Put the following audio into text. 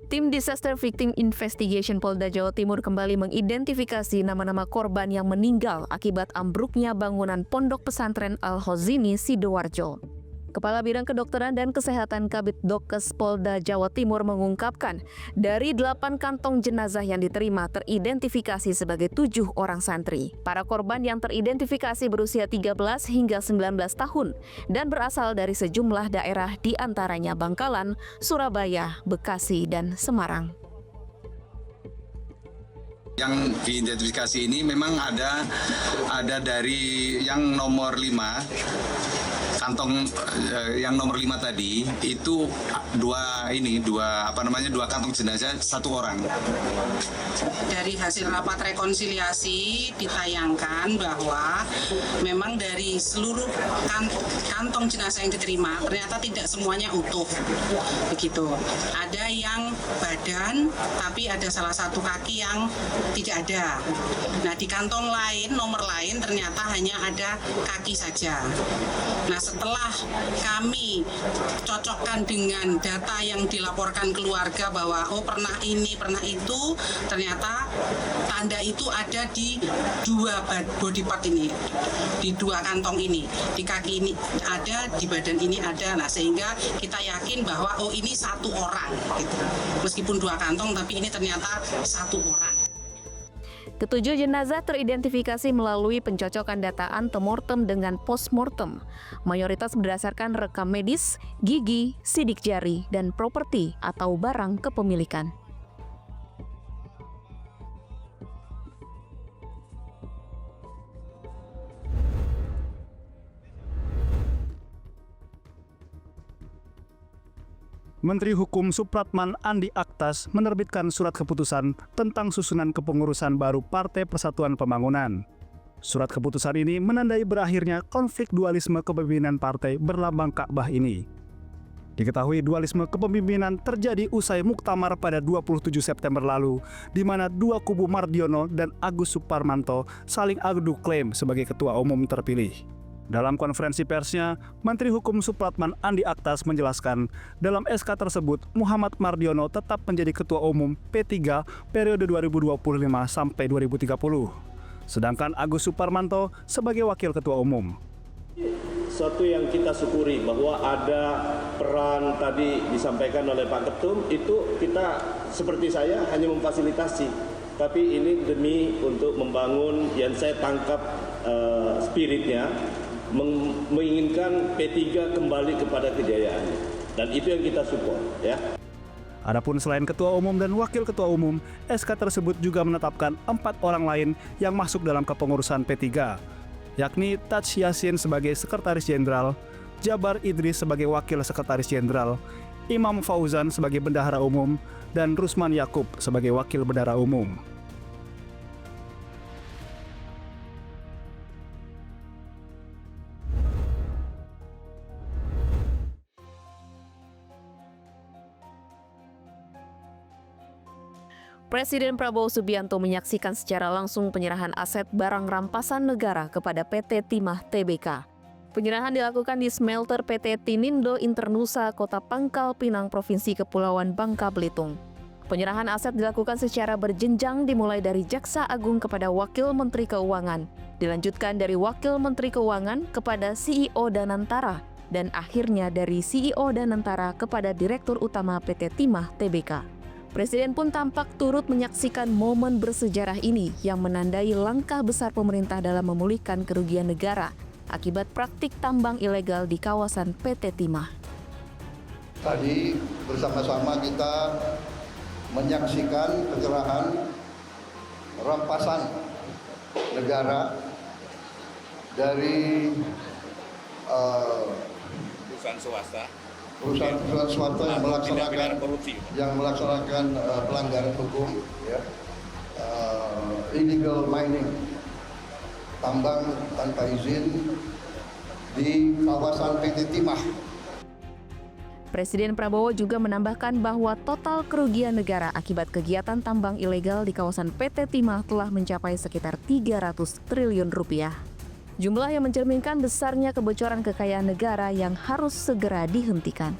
Tim Disaster Victim Investigation Polda Jawa Timur kembali mengidentifikasi nama-nama korban yang meninggal akibat ambruknya bangunan Pondok Pesantren Al-Khozini Sidoarjo. Kepala Bidang Kedokteran dan Kesehatan Kabid Dokes Polda Jawa Timur mengungkapkan, dari 8 kantong jenazah yang diterima teridentifikasi sebagai 7 orang santri. Para korban yang teridentifikasi berusia 13 hingga 19 tahun dan berasal dari sejumlah daerah di antaranya Bangkalan, Surabaya, Bekasi, dan Semarang. Yang diidentifikasi ini memang ada dari yang nomor 5. Kantong yang nomor 5 tadi itu dua kantong jenazah 1 orang. Dari hasil rapat rekonsiliasi ditayangkan bahwa memang dari seluruh kantong jenazah yang diterima ternyata tidak semuanya utuh. Begitu. Ada yang badan tapi ada salah satu kaki yang tidak ada. Nah, di kantong lain, nomor lain ternyata hanya ada kaki saja. Nah, setelah kami cocokkan dengan data yang dilaporkan keluarga bahwa pernah ini, pernah itu, ternyata tanda itu ada di 2 body part ini, di 2 kantong ini, di kaki ini ada, di badan ini ada. Nah, sehingga kita yakin bahwa ini 1 orang gitu. Meskipun 2 kantong tapi ini ternyata 1 orang. Ketujuh jenazah teridentifikasi melalui pencocokan data antemortem dengan postmortem, mayoritas berdasarkan rekam medis, gigi, sidik jari, dan properti atau barang kepemilikan. Menteri Hukum Supratman Andi Aktas menerbitkan surat keputusan tentang susunan kepengurusan baru Partai Persatuan Pembangunan. Surat keputusan ini menandai berakhirnya konflik dualisme kepemimpinan partai berlambang Ka'bah ini. Diketahui dualisme kepemimpinan terjadi usai muktamar pada 27 September lalu, di mana 2 kubu Mardiono dan Agus Suparmanto saling adu klaim sebagai ketua umum terpilih. Dalam konferensi persnya, Menteri Hukum Supratman Andi Aktas menjelaskan, dalam SK tersebut Muhammad Mardiono tetap menjadi Ketua Umum P3 periode 2025 sampai 2030. Sedangkan Agus Suparmanto sebagai Wakil Ketua Umum. Suatu yang kita syukuri bahwa ada peran tadi disampaikan oleh Pak Ketum, itu kita seperti saya hanya memfasilitasi. Tapi ini demi untuk membangun yang saya tangkap spiritnya, menginginkan P3 kembali kepada kejayaan, dan itu yang kita support, ya. Adapun selain Ketua Umum dan Wakil Ketua Umum, SK tersebut juga menetapkan 4 orang lain yang masuk dalam kepengurusan P3, yakni Taj Yassin sebagai Sekretaris Jenderal, Jabar Idris sebagai Wakil Sekretaris Jenderal, Imam Fauzan sebagai Bendahara Umum, dan Rusman Yakub sebagai Wakil Bendahara Umum. Presiden Prabowo Subianto menyaksikan secara langsung penyerahan aset barang rampasan negara kepada PT Timah Tbk. Penyerahan dilakukan di smelter PT Tinindo Internusa, Kota Pangkal Pinang, Provinsi Kepulauan Bangka Belitung. Penyerahan aset dilakukan secara berjenjang, dimulai dari Jaksa Agung kepada Wakil Menteri Keuangan, dilanjutkan dari Wakil Menteri Keuangan kepada CEO Danantara, dan akhirnya dari CEO Danantara kepada Direktur Utama PT Timah Tbk. Presiden pun tampak turut menyaksikan momen bersejarah ini yang menandai langkah besar pemerintah dalam memulihkan kerugian negara akibat praktik tambang ilegal di kawasan PT Timah. Tadi bersama-sama kita menyaksikan penyerahan rampasan negara dari perusahaan swasta yang melaksanakan pelanggaran hukum, ya, illegal mining, tambang tanpa izin di kawasan PT Timah. Presiden Prabowo juga menambahkan bahwa total kerugian negara akibat kegiatan tambang ilegal di kawasan PT Timah telah mencapai sekitar 300 triliun rupiah. Jumlah yang mencerminkan besarnya kebocoran kekayaan negara yang harus segera dihentikan.